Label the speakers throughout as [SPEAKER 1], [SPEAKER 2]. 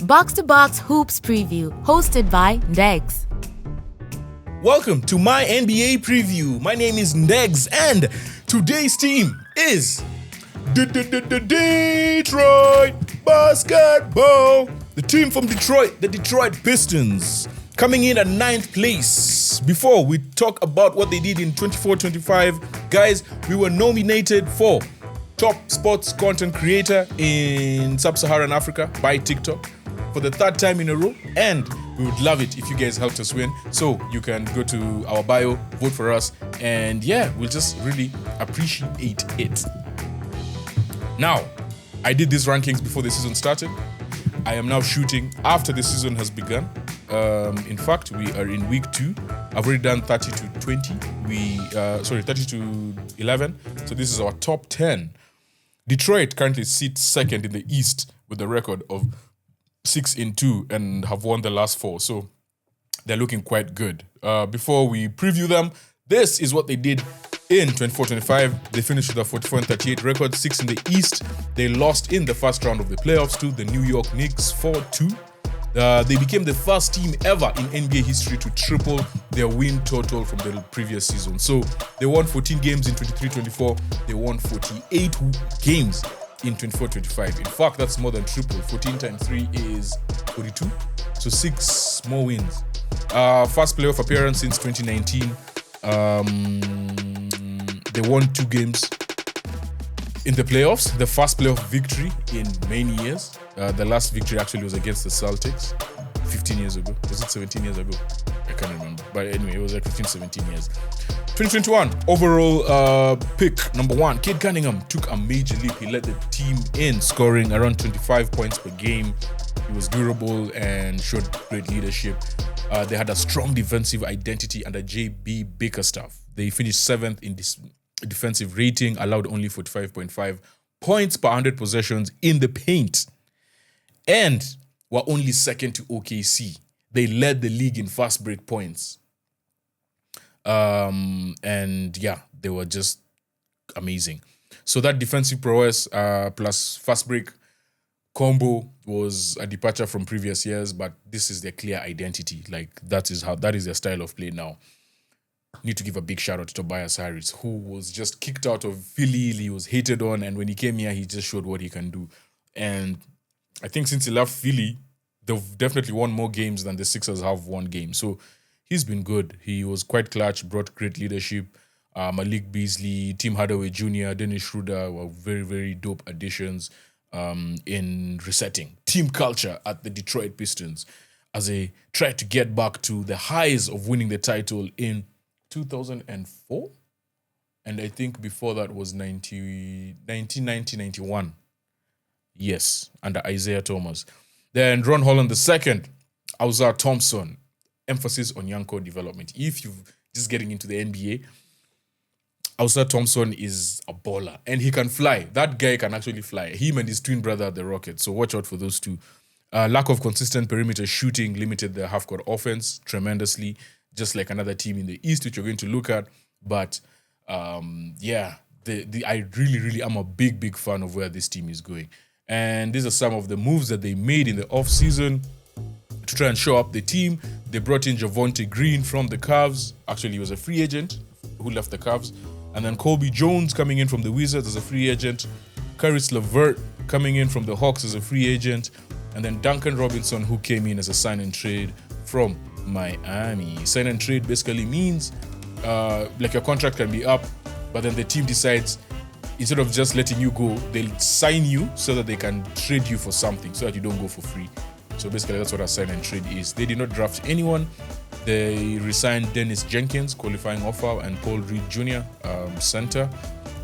[SPEAKER 1] Box to Box Hoops Preview, hosted by Ndegs.
[SPEAKER 2] Welcome to my NBA preview. My name is Ndegs, and today's team is Detroit Basketball. The team from Detroit, the Detroit Pistons, coming in at 9th place. Before we talk about what they did in 24-25, guys, we were nominated for Top Sports Content Creator in Sub-Saharan Africa by TikTok for the 3rd time in a row, and we would love it if you guys helped us win. So you can go to our bio, vote for us, and yeah, we'll just really appreciate it. Now, I did these rankings before the season started. I am now shooting after the season has begun. In fact, we are in week 2. I've already done 30 to 20. 30 to 11. So this is our top 10. Detroit currently sits second in the East with a record of 6-2 and have won the last 4. So they're looking quite good. Before we preview them, this is what they did in 24-25. They finished with a 44-38 record, 6th in the East. They lost in the first round of the playoffs to the New York Knicks 4-2. They became the first team ever in NBA history to triple their win total from the previous season. So they won 14 games in 23-24. They won 48 games in 24-25. In fact, that's more than triple. 14 times 3 is 42. So 6 more wins. First playoff appearance since 2019. They won 2 games in the playoffs. The first playoff victory in many years. The last victory actually was against the Celtics 15 years ago. Was it 17 years ago? I can't remember. But anyway, it was like 15, 17 years. 2021, overall pick number 1, Cade Cunningham took a major leap. He led the team in scoring around 25 points per game. He was durable and showed great leadership. They had a strong defensive identity under J.B. Bickerstaff. They finished 7th in this defensive rating, allowed only 45.5 points per 100 possessions in the paint, and were only 2nd to OKC. They led the league in fast break points. And yeah, they were just amazing. So that defensive prowess plus fast break combo was a departure from previous years, but this is their clear identity. Like that is their style of play now. Need to give a big shout out to Tobias Harris, who was just kicked out of Philly. He was hated on, and when he came here, he just showed what he can do. And I think since he left Philly, they've definitely won more games than the Sixers have won games. So he's been good. He was quite clutch, brought great leadership. Malik Beasley, Tim Hardaway Jr., Dennis Schroeder were very, very dope additions in resetting team culture at the Detroit Pistons as they tried to get back to the highs of winning the title in 2004. And I think before that was 1990-91. Yes, under Isaiah Thomas. Then Ron Holland II, Ausar Thompson. Emphasis on young core development. If you're just getting into the NBA, Ausar Thompson is a baller and he can fly. That guy can actually fly. Him and his twin brother at the Rockets. So watch out for those two. Lack of consistent perimeter shooting limited their half-court offense tremendously, just like another team in the East, which you're going to look at. But I really, really am a big, big fan of where this team is going. And these are some of the moves that they made in the offseason to try and show up the team. They brought in Javonte Green from the Cavs. Actually, he was a free agent who left the Cavs. And then Colby Jones coming in from the Wizards as a free agent. Caris LeVert coming in from the Hawks as a free agent. And then Duncan Robinson, who came in as a sign and trade from Miami. Sign and trade basically means like your contract can be up, but then the team decides instead of just letting you go, they'll sign you so that they can trade you for something so that you don't go for free. So basically that's what a sign and trade is. They did not draft anyone. They resigned Dennis Jenkins, qualifying offer, and Paul Reed Jr., center.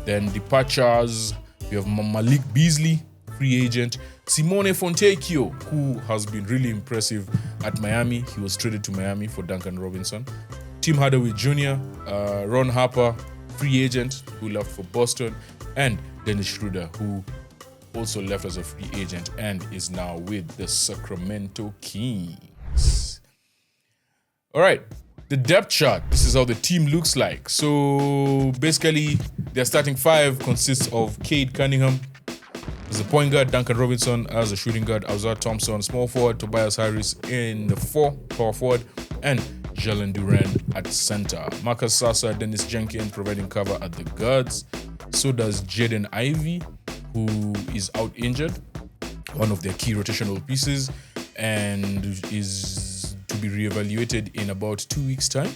[SPEAKER 2] Then departures, we have Malik Beasley, free agent. Simone Fontecchio, who has been really impressive at Miami. He was traded to Miami for Duncan Robinson. Tim Hardaway Jr., Ron Harper, free agent, who left for Boston. And Dennis Schroeder, who also left as a free agent and is now with the Sacramento Kings. All right, the depth chart. This is how the team looks like. So basically, their starting 5 consists of Cade Cunningham, As a point guard, Duncan Robinson. As a shooting guard, Ausar Thompson. Small forward, Tobias Harris in the 4, power forward, and Jalen Duren at center. Marcus Sasa, Dennis Jenkins providing cover at the guards. So does Jaden Ivey, who is out injured, one of their key rotational pieces, and is to be reevaluated in about 2 weeks' time.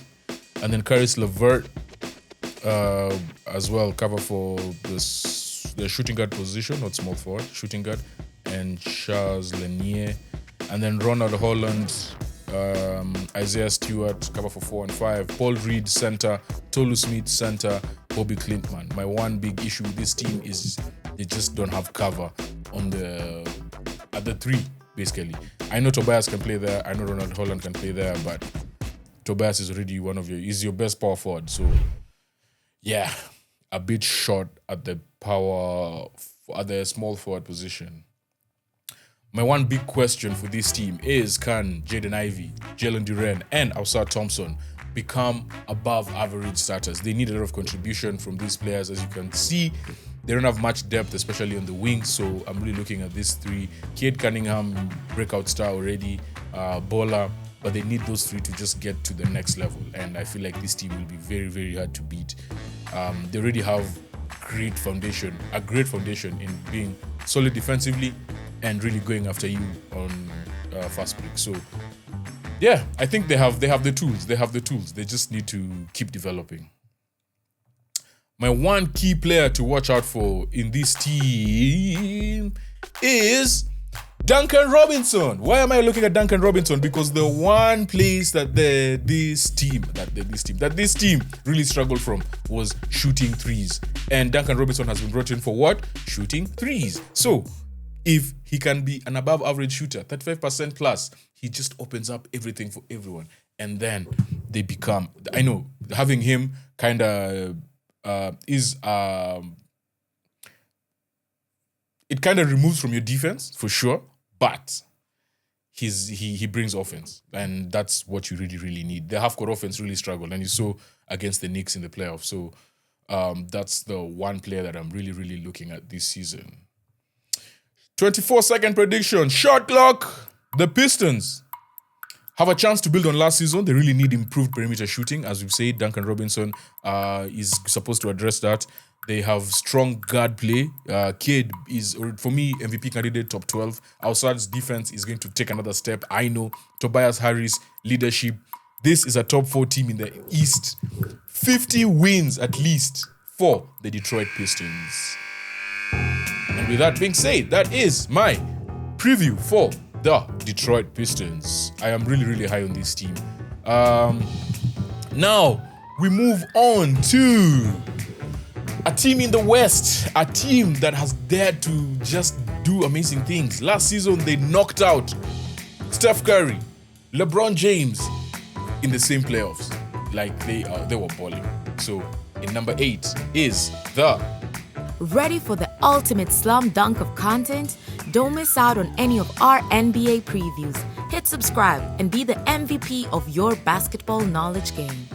[SPEAKER 2] And then Caris LeVert as well, cover for the shooting guard position, not small forward, shooting guard, and Charles Lanier. And then Ronald Holland, Isaiah Stewart, cover for 4 and 5, Paul Reed, center, Tolu Smith, center, Bobby Clintman. My one big issue with this team is they just don't have cover at the 3, basically. I know Tobias can play there, I know Ronald Holland can play there, but Tobias is already is your best power forward. So, yeah, a bit short at the small forward position. My one big question for this team is, can Jaden Ivey, Jalen Duren, and Ausar Thompson become above average starters? They need a lot of contribution from these players. As you can see, they don't have much depth, especially on the wings. So I'm really looking at these 3. Cade Cunningham, breakout star already, Bola, but they need those 3 to just get to the next level. And I feel like this team will be very, very hard to beat. They already have a great foundation in being solid defensively and really going after you on fast break. So, yeah, I think they have the tools. They just need to keep developing. My one key player to watch out for in this team is Duncan Robinson. Why am I looking at Duncan Robinson? Because the one place that this team really struggled from was shooting threes. And Duncan Robinson has been brought in for what? Shooting threes. So, if he can be an above average shooter, 35% plus, he just opens up everything for everyone. And then they become, I know, having him kind of it kind of removes from your defense, for sure, but he brings offense, and that's what you really, really need. The half-court offense really struggled, and you saw against the Knicks in the playoffs. So that's the one player that I'm really, really looking at this season. 24-second prediction. Shot clock. The Pistons have a chance to build on last season. They really need improved perimeter shooting. As we've said, Duncan Robinson is supposed to address that. They have strong guard play. Cade is, for me, MVP candidate, top 12. Ausar's defense is going to take another step. I know. Tobias Harris, leadership. This is a top 4 team in the East. 50 wins at least for the Detroit Pistons. And with that being said, that is my preview for the Detroit Pistons. I am really, really high on this team. Now, we move on to a team in the West, a team that has dared to just do amazing things. Last season, they knocked out Steph Curry, LeBron James in the same playoffs. Like, they were balling. So, in number 8 is the...
[SPEAKER 1] Ready for the ultimate slam dunk of content? Don't miss out on any of our NBA previews. Hit subscribe and be the MVP of your basketball knowledge game.